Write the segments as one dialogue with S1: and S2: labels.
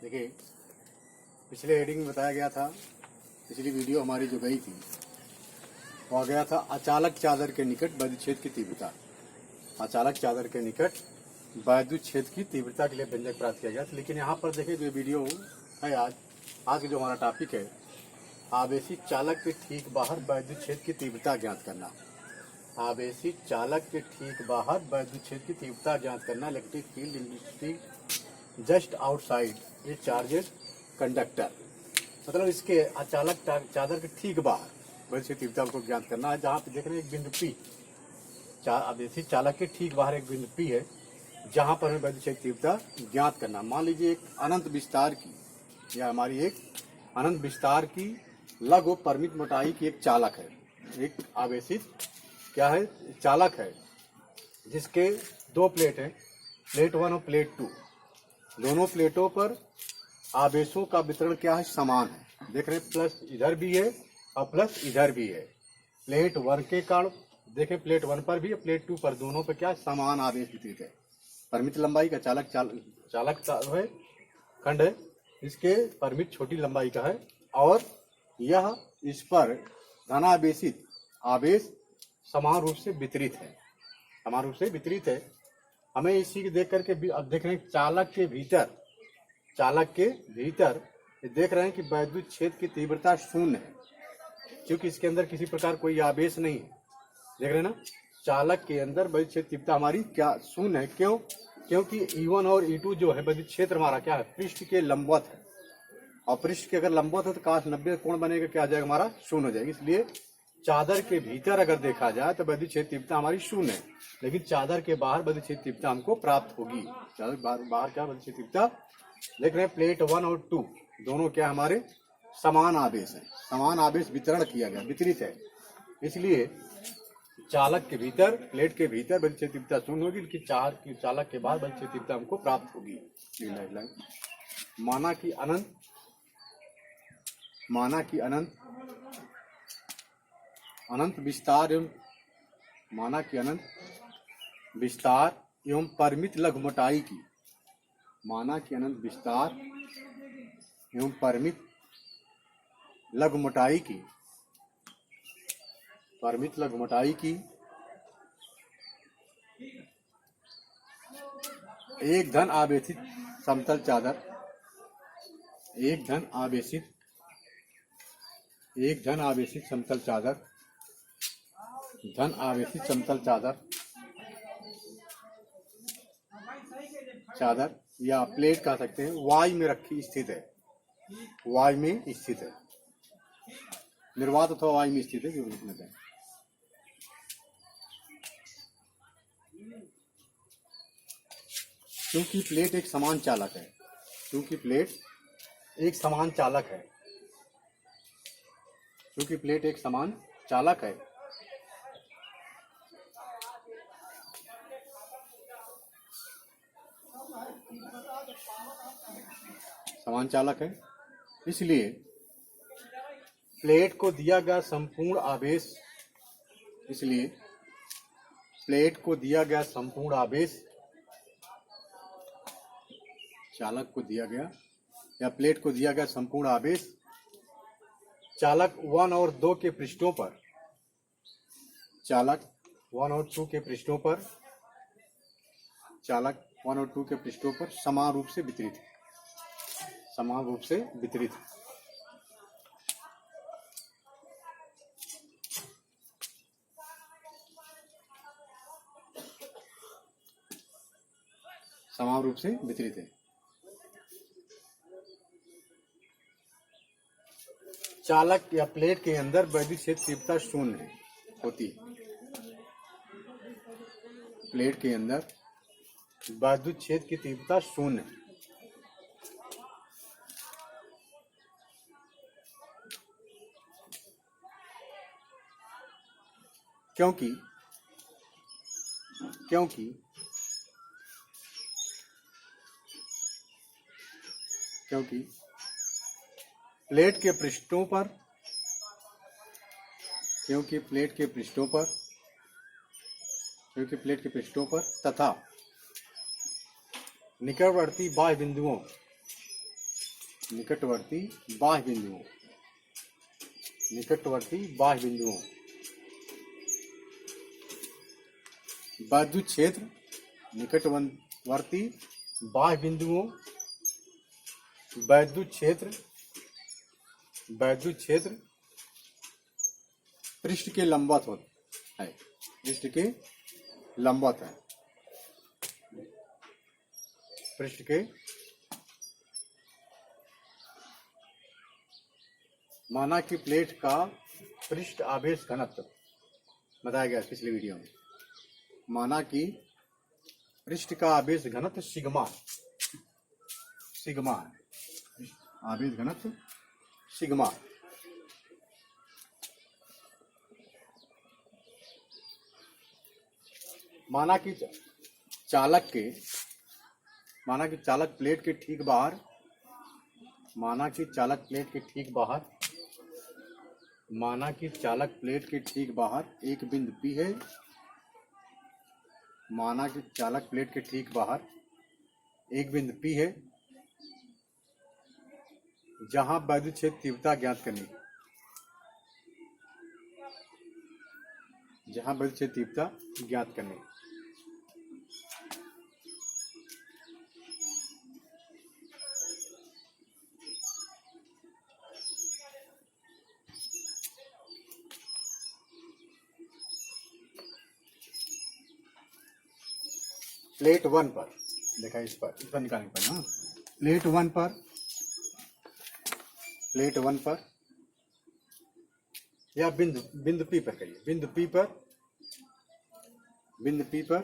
S1: देखिए, पिछले हेडिंग में बताया गया था, पिछली वीडियो हमारी जो गई थी वो आ गया था अचालक चादर के निकट वैद्युच्छेद की तीव्रता। अचालक चादर के निकट वैद्युच्छेद की तीव्रता के लिए व्यंजक प्राप्त किया गया था। लेकिन यहाँ पर देखिए जो वीडियो है आज जो हमारा टॉपिक है, आवेशित चालक के ठीक बाहर वैद्युच्छेद की तीव्रता ज्ञात करना। आवेशित चालक के ठीक बाहर वैद्युच्छेद की तीव्रता ज्ञात करना। Electric field intensity just outside a charged conductor, मतलब इसके अचालक चादर के ठीक बाहर वैद्युच्छेद तीव्रता को ज्ञात करना है। जहाँ पे देख रहे हैं एक बिंदु P, आवेशित चालक के ठीक बाहर एक बिंदु P है, जहाँ पर हमें वैद्युच्छेद तीव्रता ज्ञात करना। मान लीजिए एक अनंत विस्तार की, या हमारी एक अनंत विस्तार की लघु परिमित मोटाई की एक चालक है, एक आवेशित क्या है, चालक है, जिसके दो प्लेट है, प्लेट 1 और प्लेट 2। दोनों प्लेटों पर आवेशों का वितरण क्या है, समान है। देख रहे हैं प्लस इधर भी है और प्लस इधर भी है। प्लेट 1 के कारण देखें, प्लेट 1 पर भी प्लेट 2 पर, दोनों पर क्या समान आवेश वितरित है। परिमित लंबाई का चालक है, खंड है, इसके परिमित छोटी लंबाई का है, और यह इस पर धनावेशित आवेश समान रूप से वितरित है, समान रूप से वितरित है। हमें इसी को देख करके अब देख रहे हैं चालक के भीतर देख रहे हैं कि वैद्युच्छेद की तीव्रता शून्य है, क्योंकि इसके अंदर किसी प्रकार कोई आवेश नहीं है। देख रहे हैं ना, चालक के अंदर वैद्युच्छेद तीव्रता हमारी क्या शून्य है। क्यों? क्योंकि E1 और E2 जो है वैद्युत क्षेत्र हमारा क्या है, पृष्ठ के लंबवत है, और पृष्ठ के अगर लंबवत है तो cos 90 कोण बनेगा, क्या आ जाएगा, हमारा शून्य हो जाएगा। इसलिए चादर के भीतर अगर देखा जाए तो वैद्युच्छेद तीव्रता हमारी शून्य है, लेकिन चादर के बाहर वैद्युच्छेद तीव्रता हमको प्राप्त होगी। चादर के बाहर क्या वैद्युच्छेद तीव्रता, देख रहे हैं प्लेट 1 और 2 दोनों क्या हमारे समान आवेश है, समान आवेश वितरण किया गया, वितरित है। इसलिए चालक के भीतर, प्लेट के भीतर वैद्युच्छेद तीव्रता शून्य होगी, लेकिन चालक के बाहर वैद्युच्छेद तीव्रता हमको प्राप्त होगी। अनंत विस्तार एवं परिमित लघु मोटाई की, माना कि अनंत विस्तार एवं परिमित लघु मोटाई की एक धन आवेशित समतल चादर, चादर या प्लेट कह सकते हैं, वायु में स्थित है, निर्वात अथवा वायु में स्थित है, जो लिखना चाहिए। क्योंकि प्लेट एक समान चालक है, इसलिए प्लेट को दिया गया संपूर्ण आवेश, चालक को दिया गया या प्लेट को दिया गया संपूर्ण आवेश चालक 1 और 2 के पृष्ठों पर, समान रूप से वितरित है, समान रूप से वितरित है। चालक या प्लेट के अंदर वैद्युच्छेद तीव्रता शून्य होती है। प्लेट के अंदर वैद्युच्छेद की तीव्रता शून्य है, क्योंकि प्लेट के पृष्ठों पर तथा निकटवर्ती बाह्य बिंदुओं निकटवर्ती बाह्य बिंदुओं, निकटवर्ती बाह्य बिंदुओं, वैद्युत क्षेत्र निकटवर्ती बाह्य बिंदुओं, वैद्युत क्षेत्र पृष्ठ के लंबवत होता है, पृष्ठ के लंबवत है, पृष्ठ के माना कि प्लेट का पृष्ठ आवेश घनत्व बताया गया पिछली वीडियो में। माना कि पृष्ठ का आवेश घनत्व सिग्मा है, आवेश घनत्व सिग्मा। माना कि चालक प्लेट के ठीक बाहर, माना कि चालक प्लेट के ठीक बाहर एक बिंदु P है, माना कि चालक प्लेट के ठीक बाहर एक बिंदु P है जहां वैद्युत क्षेत्र तीव्रता ज्ञात करनी है, जहां वैद्युत क्षेत्र तीव्रता ज्ञात करनी है। प्लेट 1 पर देखा, इस पर निकालने पर ना, प्लेट 1 पर या बिंदु P पर कहिए, बिंदु P पर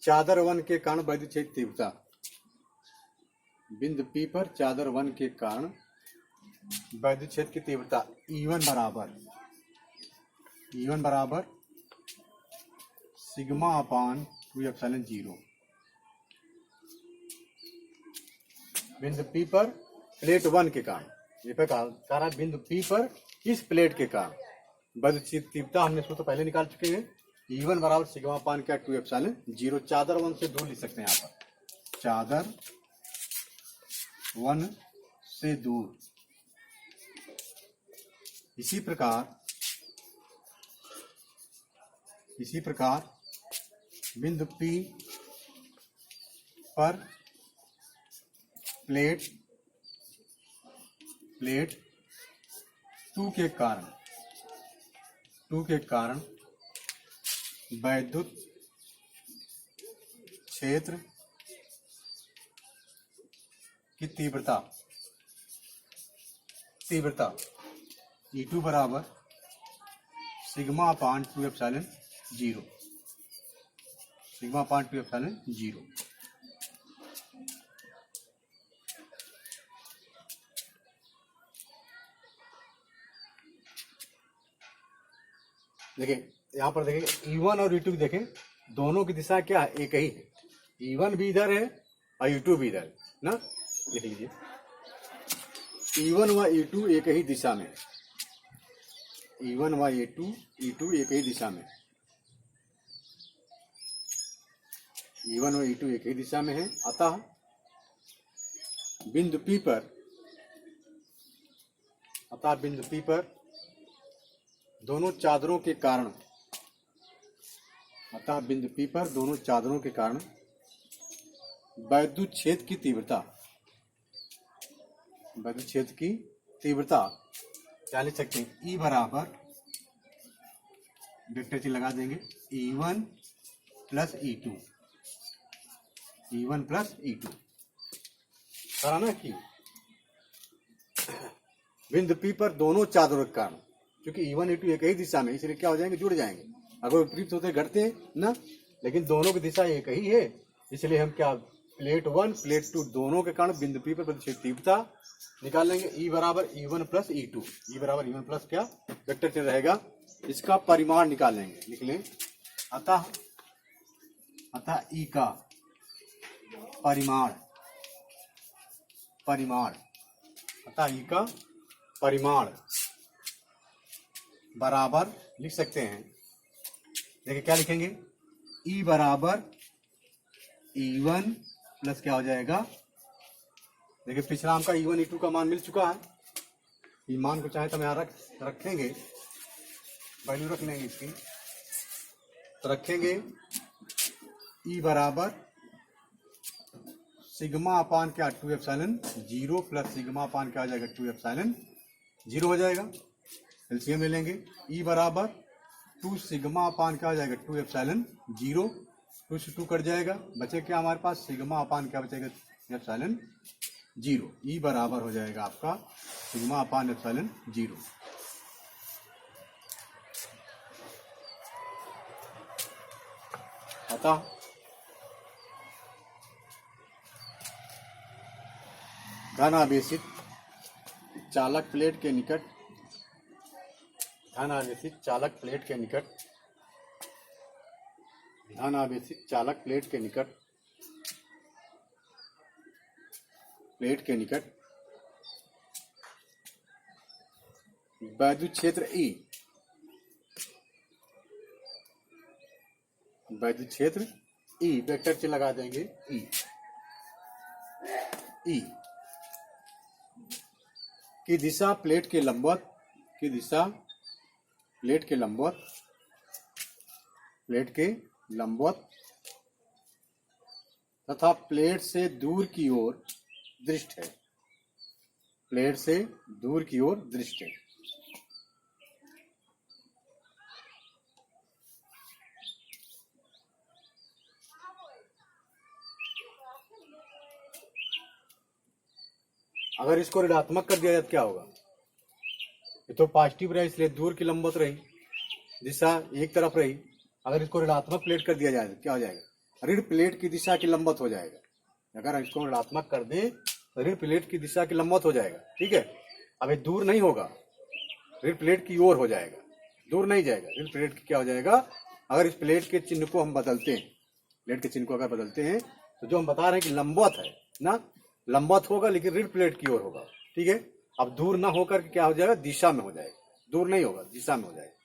S1: चादर 1 के कारण वैद्युत क्षेत्र तीव्रता, बिंदु P पर चादर 1 के कारण वैद्युत क्षेत्र की तीव्रता E1 बराबर सिग्मा अपान 2 एप्सिलॉन 0। बिंदु P पर प्लेट 1 के कारण, ये पे कहा रहा बिंदु P पर इस प्लेट के कारण वैद्युत क्षेत्र तीव्रता हमने सूत्र पहले निकाल चुके हैं। E1 बराबर सिग्मा अपान क्या 2 एप्सिलॉन 0। चादर 1 से दूर लिख सकते हैं, यहाँ पर चादर 1 से दूर। इसी प्रकार बिंदु P पर प्लेट 2 के कारण वैद्युत क्षेत्र की तीव्रता E2 बराबर सिग्मा अपान 2 एप्सिलॉन 0, सिग्मा अपान 2 एप्सिलॉन 0। देखिए यहाँ पर देखिए E1 और E2 देखें, दोनों की दिशा क्या है, एक ही है। E1 भी इधर है और E2 भी इधर है ना, देख लीजिए E1 व E2 एक ही दिशा में, E1 व E2 एक ही दिशा में, E1 व E2 एक ही दिशा में है। अतः बिंदु P पर दोनों चादरों के कारण, वैद्युत क्षेत्र की तीव्रता क्या लिख सकते हैं, E बराबर वेक्टर चिन्ह लगा देंगे E1 प्लस E2 कराना कि बिंदु P पर दोनों चादरों के कारण, क्योंकि E1 E2 एक ही दिशा में, इसलिए क्या हो जाएंगे, जुड़ जाएंगे। अगर विपरीत होते घटते हैं ना, लेकिन दोनों की दिशा एक ही है, इसलिए हम क्या प्लेट 1 प्लेट 2 दोनों के कारण बिंदु P पर वैद्युत तीव्रता निकाल लेंगे। E बराबर E1 प्लस E2, E बराबर E1 प्लस क्या वेक्टर चिन्ह रहेगा, इसका परिमाण निकाल लेंगे, लिख लें। अतः E का परिमाण बराबर लिख सकते हैं, देखिए क्या लिखेंगे, E बराबर E1 प्लस क्या हो जाएगा, देखिए पिछला हमका E1 E2 का मान मिल चुका है। ई मान को चाहे तो हम यहाँ रखेंगे, वैल्यू रख लेंगे इसकी, तो रखेंगे ई बराबर सिग्मा अपान क्या 2 एप्सिलॉन 0 प्लस सिग्मा अपान क्या हो जाएगा 2 एप्सिलॉन 0 हो जाएगा। एलसीएम ले लेंगे, ई बराबर 2 सिग्मा अपान क्या हो जाएगा 2 एप्सिलॉन 0, 2 से 2 कट जाएगा, बचे क्या हमारे पास सिग्मा अपान क्या बचेगा एप्सिलॉन 0। ई बराबर हो जाएगा आपका सिग्मा अपान एप्सिलॉन 0। अतः धन आवेशित चालक प्लेट के निकट, धन आवेशित चालक प्लेट के निकट, धन आवेशित चालक प्लेट के निकट, प्लेट के निकट वैद्युत क्षेत्र E, वैद्युत क्षेत्र E वेक्टर से लगा देंगे E की दिशा प्लेट के लंबवत, की दिशा प्लेट के लंबवत, प्लेट के लंबवत तथा प्लेट से दूर की ओर दृष्ट है, प्लेट से दूर की ओर दृष्ट है। अगर इसको ऋणात्मक कर दिया जाए तो क्या होगा, ये तो पॉजिटिव रहे इसलिए दूर की लंबवत रही, दिशा एक तरफ रही। अगर इसको ऋणात्मक प्लेट कर दिया जाए तो क्या हो जाएगा, ऋण प्लेट की दिशा की लंबवत हो जाएगा। अगर इसको ऋणात्मक कर दे तो ऋण प्लेट की दिशा की लंबवत हो जाएगा, ठीक है। अब ये दूर नहीं होगा, ऋण प्लेट की ओर हो जाएगा, दूर नहीं जाएगा, ऋण प्लेट की क्या हो जाएगा। अगर इस प्लेट के चिन्ह को हम बदलते हैं, प्लेट के चिन्ह को अगर बदलते हैं तो जो हम बता रहे हैं कि लंबवत है ना, लंबवत होगा लेकिन ऋण प्लेट की ओर होगा, ठीक है। अब दूर ना होकर क्या हो जाएगा, दिशा में हो जाएगा, दूर नहीं होगा दिशा में हो जाएगा।